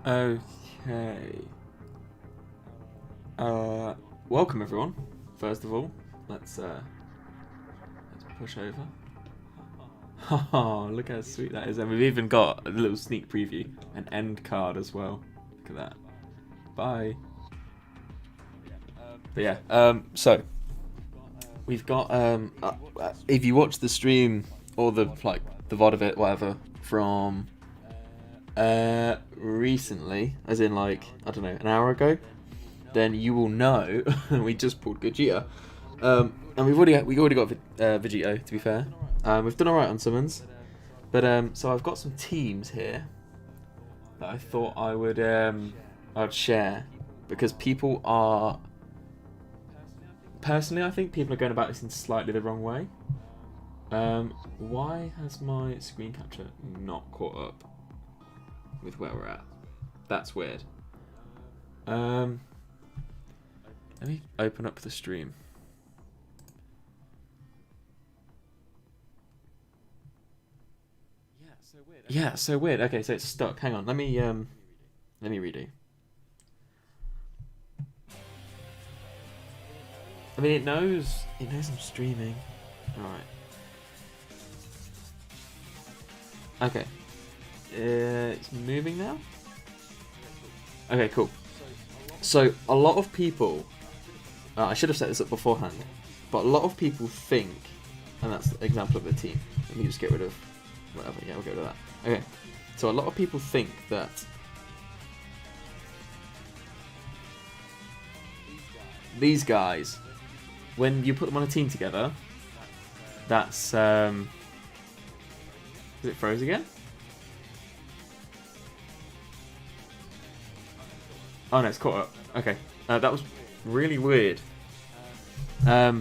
Okay. Welcome everyone. First of all, let's push over. Oh, look how sweet that is, and we've even got a little sneak preview, an end card as well. Look at that. Bye. But yeah, so we've got if you watch the stream or the VOD of it, whatever, from recently, as in I don't know, an hour ago, then you will know we just pulled Gogeta, and we already got Vegito. To be fair, we've done alright on summons, but so I've got some teams here that I thought I'd share because people are. Personally, I think people are going about this in slightly the wrong way. Why has my screen capture not caught up with where we're at? That's weird. Let me open up the stream. Yeah, so weird. Okay, so it's stuck. Hang on. Let me redo. I mean, it knows I'm streaming. Alright. Okay. It's moving now? Okay, cool. So, a lot of people... I should have set this up beforehand. But a lot of people think... And that's the example of the team. Let me just get rid of... Whatever, yeah, we'll get rid of that. Okay. So, a lot of people think that... These guys... When you put them on a team together, that's is it froze again? Oh no, it's caught up. Okay, that was really weird. But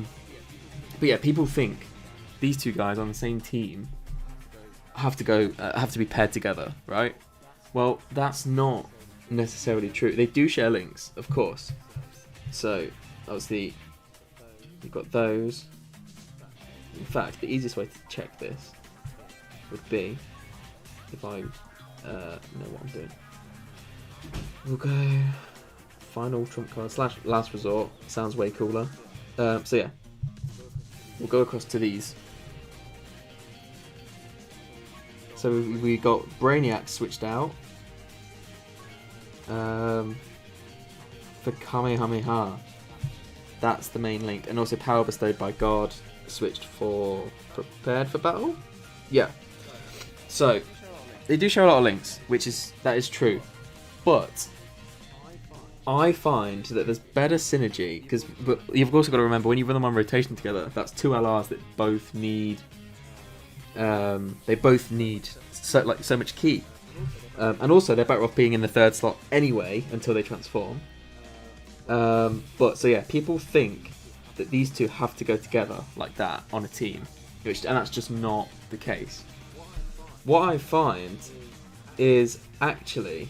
yeah, people think these two guys on the same team have to be paired together, right? Well, that's not necessarily true. They do share links, of course. So obviously. You've got those. In fact, the easiest way to check this would be if I know what I'm doing. We'll go final trump card / last resort. Sounds way cooler. So yeah, we'll go across to these. So we got Brainiac switched out for Kamehameha. That's the main link, and also power bestowed by God switched for prepared for battle. Yeah. So they do share a lot of links, that is true, but I find that there's better synergy but you've also got to remember when you run them on rotation together, that's two LRs that both need. They both need so much ki, and also they're better off being in the third slot anyway until they transform. But so yeah, people think that these two have to go together like that on a team, and that's just not the case. What I find is actually,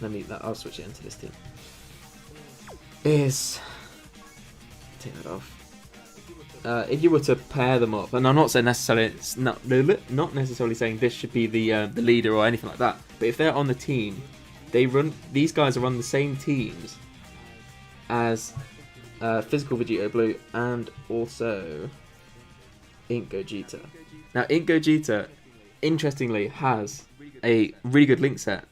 I'll switch it into this team. Take that off. If you were to pair them up, and I'm not saying necessarily it's not necessarily saying this should be the leader or anything like that, but if they're on the team. These guys are on the same teams as Physical Vegito Blue and also Ink Gogeta. Now, Ink Gogeta, interestingly, has a really good link set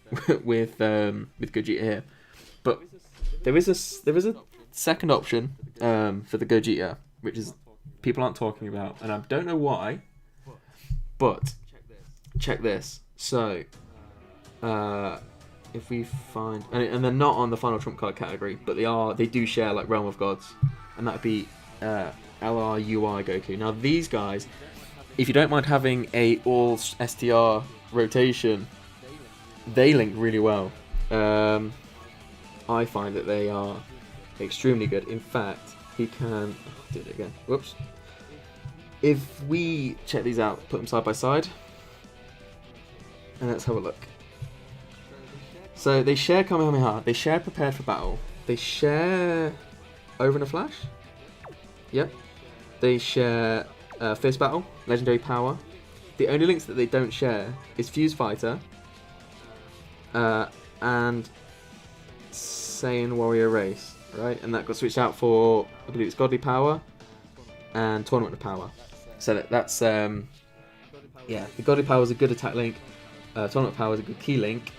with Gogeta here, but there is a second option for the Gogeta, which is people aren't talking about, and I don't know why. But check this. So. If we find and they're not on the final trump card category, but they do share like Realm of Gods, and that'd be LRUI Goku. Now these guys, if you don't mind having a all STR rotation, they link really well. I find that they are extremely good. In fact, he can do it again. Whoops. If we check these out, put them side by side, and let's have a look. So they share Kamehameha, they share Prepared for Battle, they share Over in a Flash, yep, they share Fierce Battle, Legendary Power. The only links that they don't share is Fuse Fighter, and Saiyan Warrior Race, right? And that got switched out for, I believe it's Godly Power and Tournament of Power. So that's the Godly Power is a good attack link, Tournament of Power is a good key link,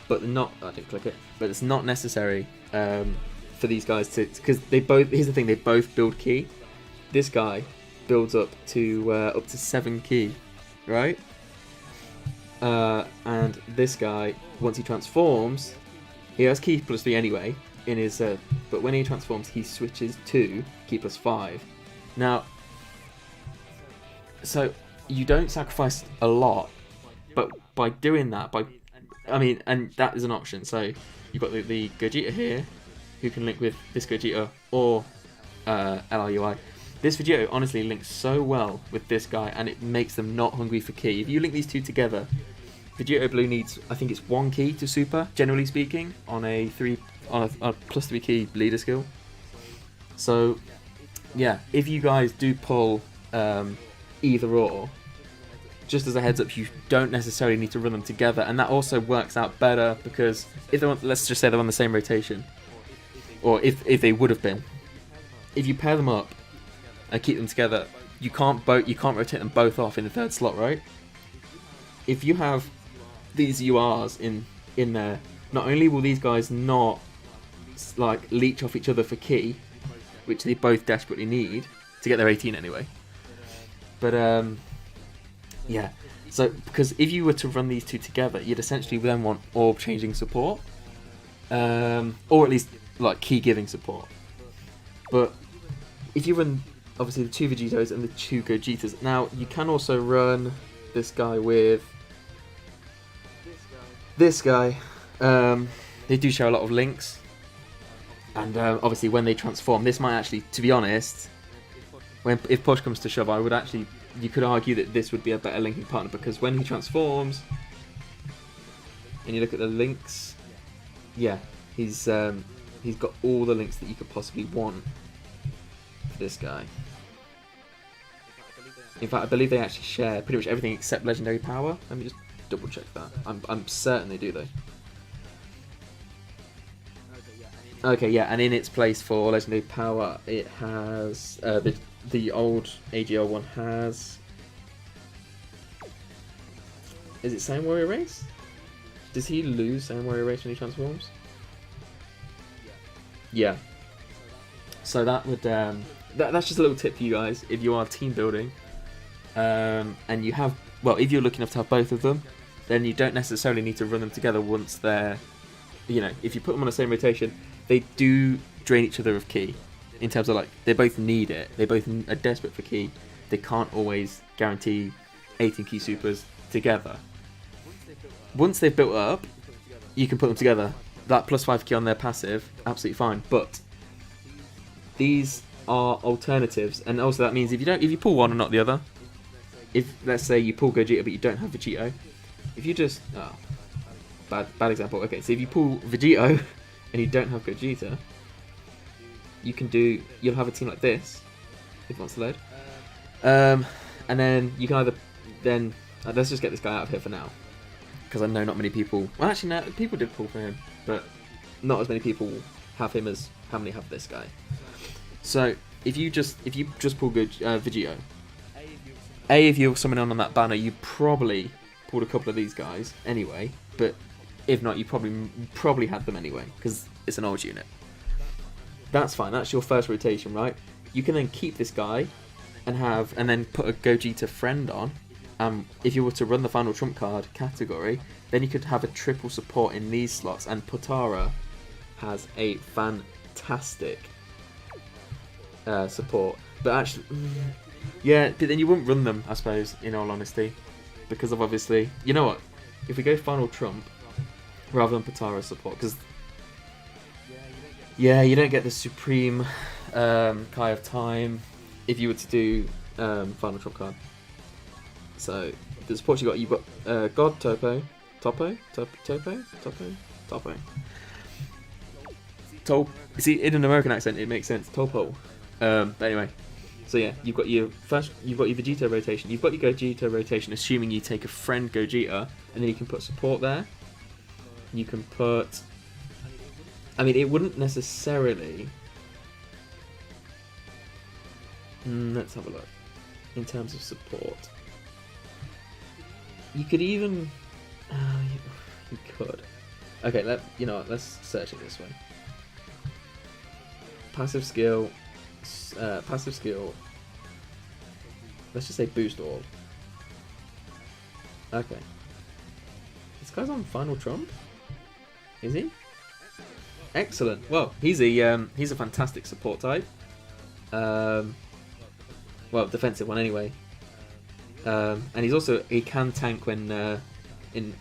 but not, I didn't click it, but it's not necessary for these guys to, because they both, here's the thing, they both build key. This guy builds up to 7 key, right? And this guy, once he transforms, he has key +3 anyway in his, but when he transforms, he switches to key +5. Now, so you don't sacrifice a lot, but by doing that, and that is an option. So you've got the Gogeta here, who can link with this Gogeta or LRUI. This Vegito honestly links so well with this guy, and it makes them not hungry for key. If you link these two together, Vegito Blue needs, I think it's 1 key to super, generally speaking, on a +3 key leader skill. So yeah, if you guys do pull either or, just as a heads up, you don't necessarily need to run them together, and that also works out better because if they're on, let's just say they're on the same rotation, or if they would have been, if you pair them up and keep them together, you can't rotate them both off in the 3rd slot, right? If you have these URs in there, not only will these guys not like leech off each other for key, which they both desperately need to get their 18 anyway, but yeah, so because if you were to run these two together, you'd essentially then want orb changing support, or at least like key giving support. But if you run obviously the 2 Vegitos and the 2 Gogetas, now you can also run this guy with this guy. They do share a lot of links, and obviously when they transform, this might actually, to be honest, if push comes to shove, you could argue that this would be a better linking partner, because when he transforms and you look at the links, yeah, he's got all the links that you could possibly want for this guy. In fact, I believe they actually share pretty much everything except legendary power. Let me just double check that. I'm certain they do though. Okay, yeah, and in its place for legendary power, it has the old AGL one has. Is it Saiyan Warrior Race? Does he lose Saiyan Warrior Race when he transforms? Yeah. So that would that's just a little tip for you guys if you are team building, and you have, well, if you're lucky enough to have both of them, then you don't necessarily need to run them together once they're, you know, if you put them on the same rotation, they do drain each other of key. In terms of like, they both need it. They both are desperate for key. They can't always guarantee 18 key supers together. Once they've built up, you can put them together. That +5 key on their passive, absolutely fine. But these are alternatives, and also that means if you pull one and not the other, if let's say you pull Gogeta but you don't have Vegito, if you just bad example. Okay, so if you pull Vegito and you don't have Gogeta, you'll have a team like this if it wants to load, and then you can either let's just get this guy out of here for now, because I know not many people, well actually no, people did pull for him, but not as many people have him as how many have this guy. So if you just pull Vegito, if you're summoning on that banner, you probably pulled a couple of these guys anyway, but if not, you probably had them anyway, because it's an old unit. That's fine, that's your first rotation, right? You can then keep this guy and then put a Gogeta friend on. If you were to run the final trump card category, then you could have a triple support in these slots, and Potara has a fantastic support. But actually, yeah, but then you wouldn't run them, I suppose, in all honesty, because of obviously, you know what, if we go final trump rather than Potara support, because yeah, you don't get the supreme Kai of Time if you were to do final trump card. So the support you've got God, Topo. See, in an American accent, it makes sense. Topo. But anyway, so yeah, you've got your Vegeta rotation, you've got your Gogeta rotation, assuming you take a friend Gogeta, and then you can put support there. You can put... I mean, it wouldn't necessarily... let's have a look. In terms of support. You could even... you could. Okay, you know what, let's search it this way. Passive skill... passive skill... Let's just say boost all. Okay. This guy's on Final Trump? Is he? Excellent. Well, he's a fantastic support type. Well, defensive one anyway. And he can tank when in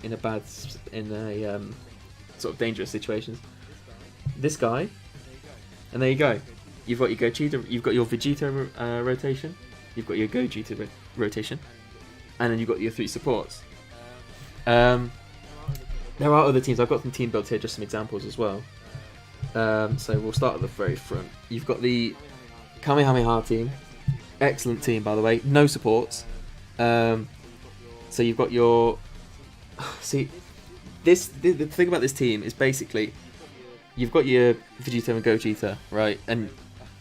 sort of dangerous situations. This guy, and there you go. You've got your Gogeta, you've got your Vegito rotation, you've got your Gogeta rotation, and then you've got your 3 supports. There are other teams. I've got some team builds here, just some examples as well. So we'll start at the very front. You've got the Kamehameha team. Excellent team, by the way. No supports. So you've got your... See, the thing about this team is basically you've got your Vegito and Gogeta, right? And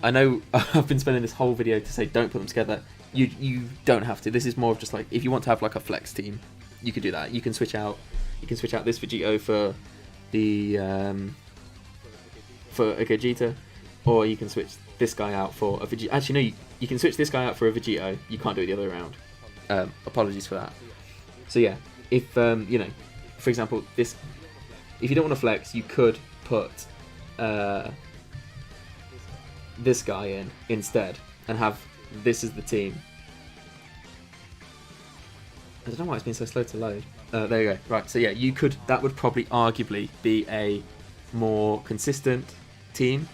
I know I've been spending this whole video to say don't put them together. You don't have to. This is more of just like if you want to have like a flex team, you could do that. You can switch out this Vegito for the for a Gogeta, or you can switch this guy out for a Vegito. Actually, no, you can switch this guy out for a Vegito. You can't do it the other way around. Apologies for that. So yeah, if you know, for example, if you don't want to flex, you could put this guy in instead and have this as the team. I don't know why it's been so slow to load. There you go. Right, so yeah, that would probably arguably be a more consistent team.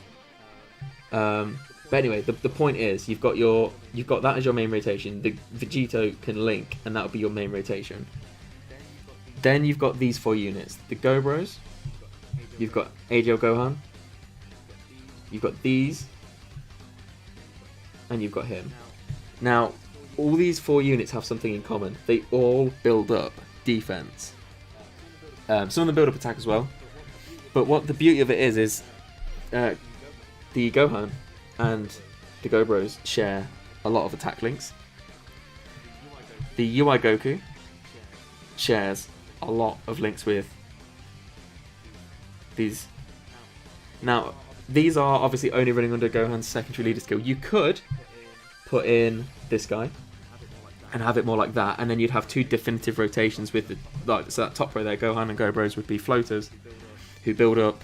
But anyway, the point is you've got that as your main rotation. The Vegito can link, and that would be your main rotation. Then you've got these 4 units: the Gobros, you've got AGL Gohan, you've got these, and you've got him. Now, all these 4 units have something in common. They all build up defense. Some of them build up attack as well. But what the beauty of it is the Gohan and the Gobros share a lot of attack links. The UI Goku shares a lot of links with these. Now, these are obviously only running under Gohan's secondary leader skill. You could put in this guy and have it more like that, and then you'd have 2 definitive rotations with so that top row there, Gohan and Gobros would be floaters who build up,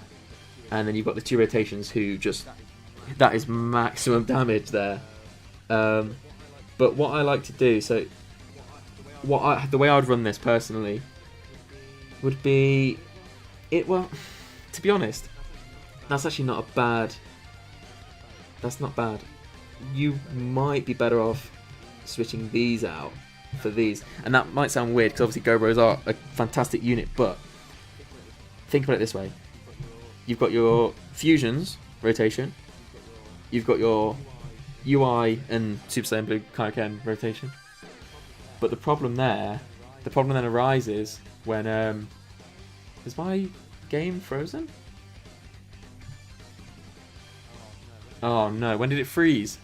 and then you've got the 2 rotations who just, that is maximum damage there. But what I like to do, so the way I would run this personally would be well, to be honest, that's actually not a bad, that's not bad. You might be better off switching these out for these, and that might sound weird because obviously Gobros are a fantastic unit, but think about it this way: you've got your fusions rotation, you've got your UI and Super Saiyan Blue Kaioken rotation, but the problem then arises when is my game frozen? Oh no, when did it freeze?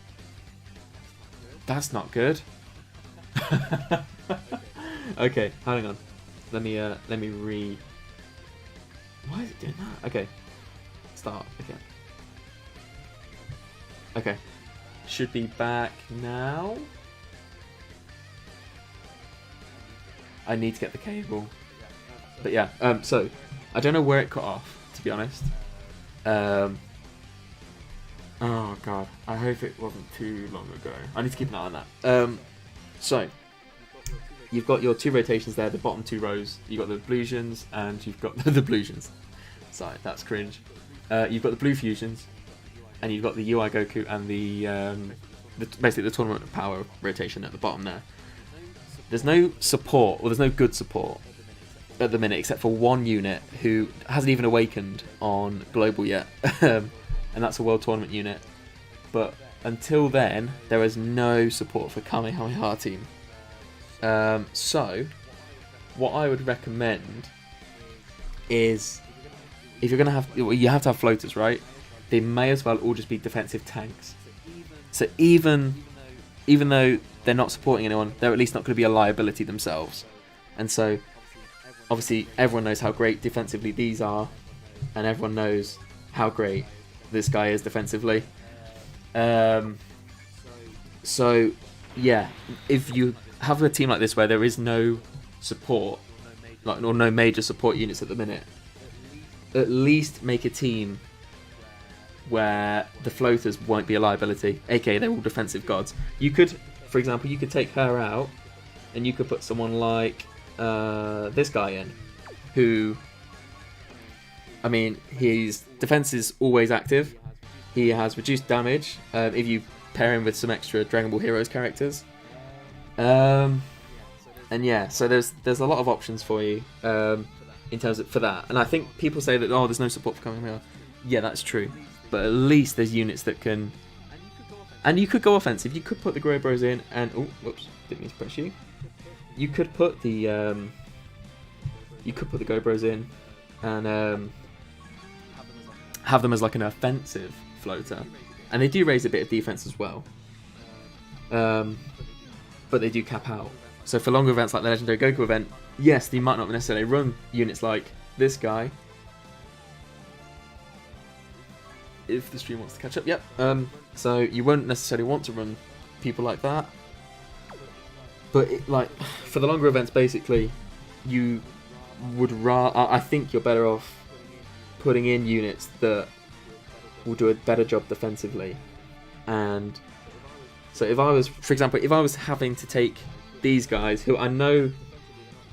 That's not good. Okay, hang on. Let me re... Why is it doing that? Okay. Start again. Okay. Should be back now. I need to get the cable. But yeah, so I don't know where it cut off, to be honest. Oh god, I hope it wasn't too long ago. I need to keep an eye on that. So you've got your 2 rotations there, the bottom 2 rows. You've got the Bluesians and you've got the Bluesians. Sorry, that's cringe. You've got the Blue Fusions, and you've got the UI Goku and basically the Tournament of Power rotation at the bottom there. There's no support, or there's no good support at the minute, except for 1 unit who hasn't even awakened on Global yet. And that's a World Tournament unit. But until then, there is no support for Kamehameha team. So, what I would recommend is if you're gonna have, you have to have floaters, right? They may as well all just be defensive tanks. So even though they're not supporting anyone, they're at least not going to be a liability themselves. And so, obviously, everyone knows how great defensively these are, and everyone knows how great this guy is defensively. So, yeah, if you have a team like this where there is no support, like or no major support units at the minute, at least make a team where the floaters won't be a liability, aka they're all defensive gods. You could, for example, you could take her out, and you could put someone like this guy in, who, I mean, his defense is always active. He has reduced damage if you pair him with some extra Dragon Ball Heroes characters. And yeah, so there's a lot of options for you in terms of for that. And I think people say that there's no support for Kamehameha. Yeah, that's true. But at least there's units that can, and you could go offensive. You could put the Grey Bros in, and whoops, didn't mean to press you. You could put the Go Bros in, and have them as like an offensive floater, and they do raise a bit of defense as well. But they do cap out. So for longer events like the Legendary Goku event, yes, they might not necessarily run units like this guy. If the stream wants to catch up, yep. So you won't necessarily want to run people like that. But for the longer events, basically, you would I think you're better off putting in units that will do a better job defensively. And so if I was, for example, if I was having to take these guys, who I know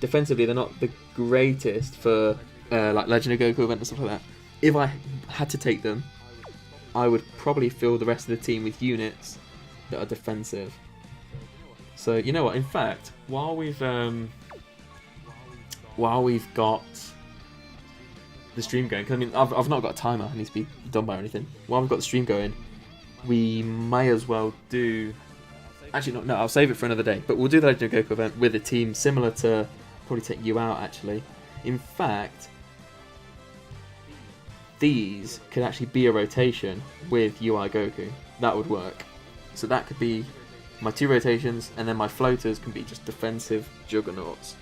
defensively they're not the greatest for like Legend of Goku event and stuff like that, if I had to take them, I would probably fill the rest of the team with units that are defensive. So you know what? In fact, while we've got the stream going, because I mean I've not got a timer, it needs to be done by or anything. While we've got the stream going, we may as well do. Actually, no, I'll save it for another day. But we'll do the Legend of Goku event with a team similar to probably take you out. Actually, in fact, these could actually be a rotation with UI Goku. That would work. So that could be my 2 rotations, and then my floaters can be just defensive juggernauts.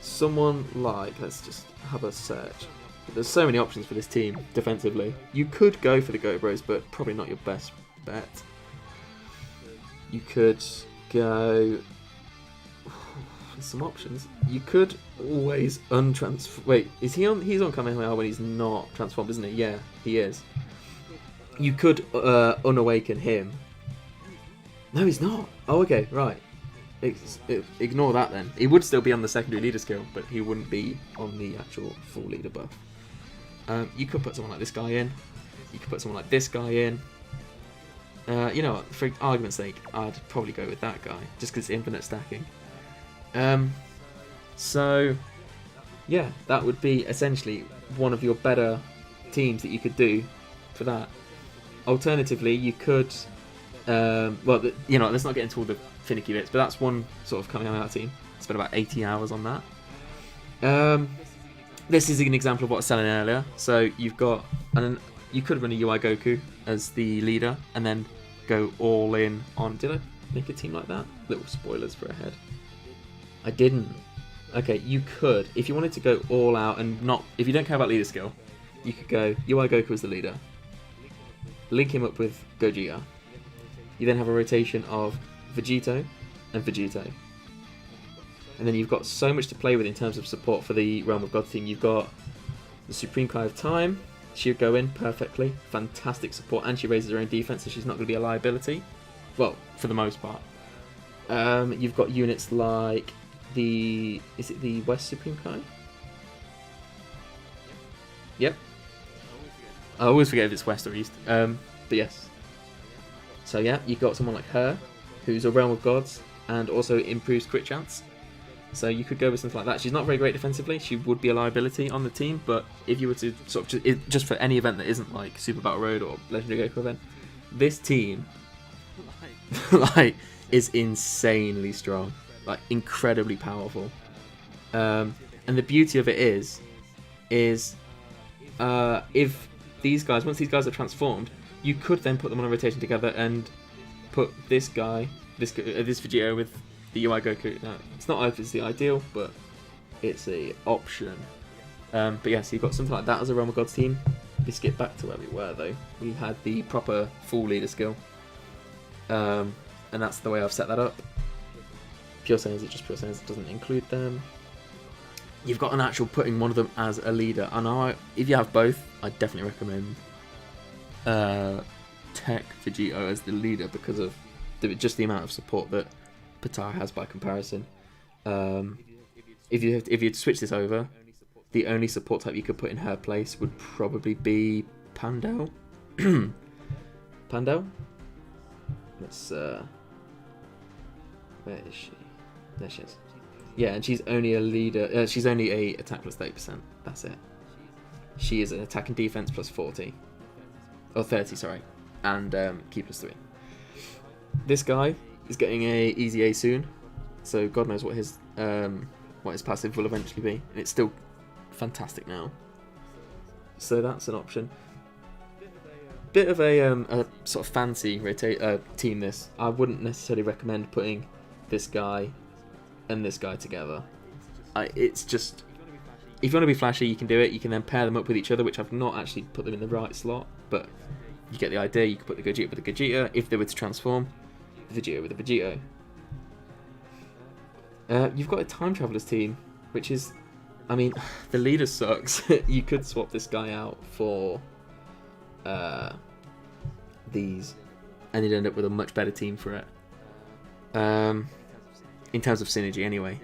Someone like, let's just have a search. There's so many options for this team defensively. You could go for the Go Bros, but probably not your best bet. You could go. There's some options. You could always Wait, is he on? He's on Kamehameha when he's not transformed, isn't he? Yeah, he is. You could unawaken him. No, he's not. Oh, okay, right. Ignore that then. He would still be on the secondary leader skill, but he wouldn't be on the actual full leader buff. You could put someone like this guy in. You could put someone like this guy in. You know what, for argument's sake, I'd probably go with that guy, just because it's infinite stacking. So, yeah, that would be essentially one of your better teams that you could do for that. Alternatively, you could, let's not get into all the finicky bits, but that's one sort of coming out team. Spent about 80 hours on that. This is an example of what I was selling earlier. So you've got, you could run a UI Goku as the leader, and then go all in on. Did I make a team like that? Little spoilers for ahead. I didn't. Okay, you could, if you wanted to go all out and not, if you don't care about leader skill, you could go UI Goku as the leader, link him up with Gogeta. You then have a rotation of Vegito and Vegito. And then you've got so much to play with in terms of support for the Realm of God team. You've got the Supreme Kai of Time. She would go in perfectly. Fantastic support, and she raises her own defense, so she's not going to be a liability. Well, for the most part. You've got units like is it the West Supreme Kai? Yep. I always forget if it's West or East. But yes. So yeah, you've got someone like her, who's a Realm of Gods, and also improves crit chance. So you could go with something like that. She's not very great defensively. She would be a liability on the team, but if you were to sort of just for any event that isn't like Super Battle Road or Legendary Goku event, this team is insanely strong, incredibly powerful. And the beauty of it is, is if these guys, once these guys are transformed, you could then put them on a rotation together and put this guy, this Vegito with the UI Goku. Now, it's not obviously ideal, but it's a option. But yeah, so you've got something like that as a Realm of Gods team. Let's get back to where we were though. We had the proper full leader skill. And that's the way I've set that up. Pure Saiyans, it just Pure Saiyans, it doesn't include them. You've got an actual putting one of them as a leader. I know if you have both, I definitely recommend Tech Vegito as the leader because of just the amount of support that Pattaya has by comparison. If you switch this over, the only support type you could put in her place would probably be Pandel. Pandel? Let's where is she? There she is. Yeah, and she's only a leader. She's only a attack plus 30%. That's it. She is an attack and defense plus 40, or 30, sorry, and key plus 3. This guy is getting a easy A soon, so God knows what his passive will eventually be, and it's still fantastic now. So that's an option. Bit of a sort of fancy team. This I wouldn't necessarily recommend putting this guy and this guy together. It's just, if you want to be flashy, you can do it. You can then pair them up with each other, which I've not actually put them in the right slot, but you get the idea. You can put the Gogeta with the Gogeta if they were to transform, the Vegito with the Vegito. You've got a time travelers team, which is, I mean, the leader sucks. You could swap this guy out for these, and you'd end up with a much better team for it. In terms of synergy, anyway.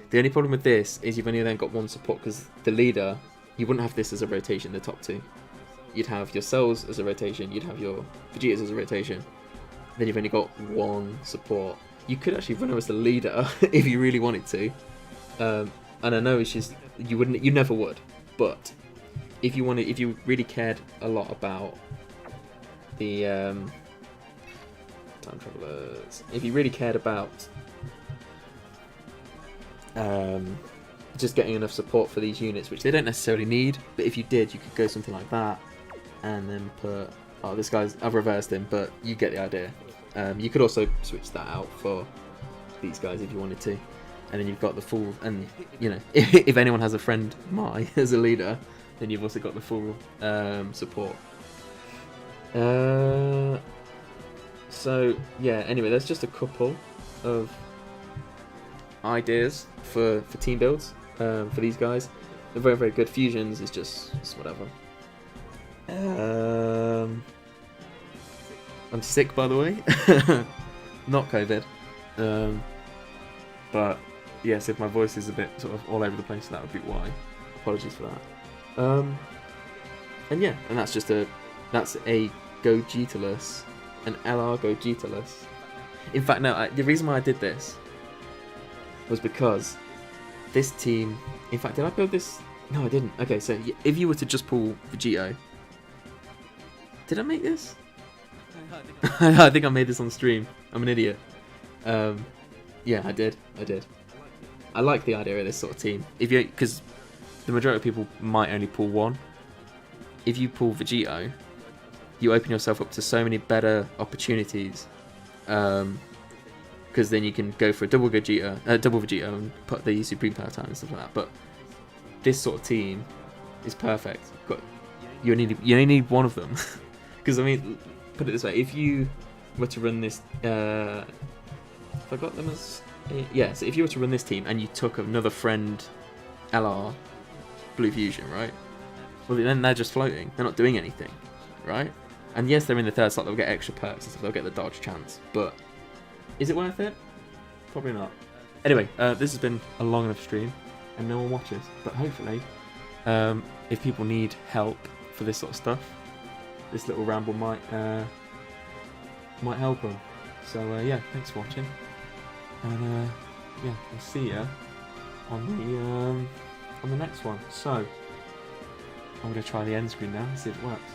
The only problem with this is you've only then got one support, because the leader, you wouldn't have this as a rotation, the top two. You'd have your Cells as a rotation, you'd have your Vegetas as a rotation, then you've only got one support. You could actually run her as the leader if you really wanted to. And I know it's just, you never would, but if you really cared a lot about the time travelers, if you really cared about just getting enough support for these units, which they don't necessarily need, but if you did, you could go something like that, and then put, oh, this guy's, I've reversed him, but you get the idea. You could also switch that out for these guys if you wanted to, and then you've got the full, and you know, if anyone has a friend Mai as a leader, then you've also got the full support. So yeah, anyway, there's just a couple of ideas for team builds for these guys. They're very, very good. Fusions is just whatever. I'm sick, by the way. Not COVID. But yes, if my voice is a bit sort of all over the place, that would be why. Apologies for that. And yeah, and that's a Gogeta-less, an LR Gogeta-less. In fact, no, the reason why I did this was because this team, in fact, did I build this? No, I didn't. Okay, so if you were to just pull Vegito, did I make this? I think I made this on stream. I'm an idiot. Yeah, I did. I like the idea of this sort of team. Because the majority of people might only pull one. If you pull Vegito, you open yourself up to so many better opportunities. Because then you can go for a double Vegito and put the Supreme Power Time and stuff like that. But this sort of team is perfect. You only need one of them. Because I mean, put it this way: if you were to run this, if I got them as so if you were to run this team and you took another friend, LR, Blue Fusion, right? Well, then they're just floating. They're not doing anything, right? And yes, they're in the third slot. They'll get extra perks and stuff. They'll get the dodge chance, but is it worth it? Probably not. Anyway, this has been a long enough stream, and no one watches. But hopefully, if people need help for this sort of stuff, this little ramble might help them. So yeah, thanks for watching, and yeah, I'll see you on the next one. So I'm gonna try the end screen now and see if it works.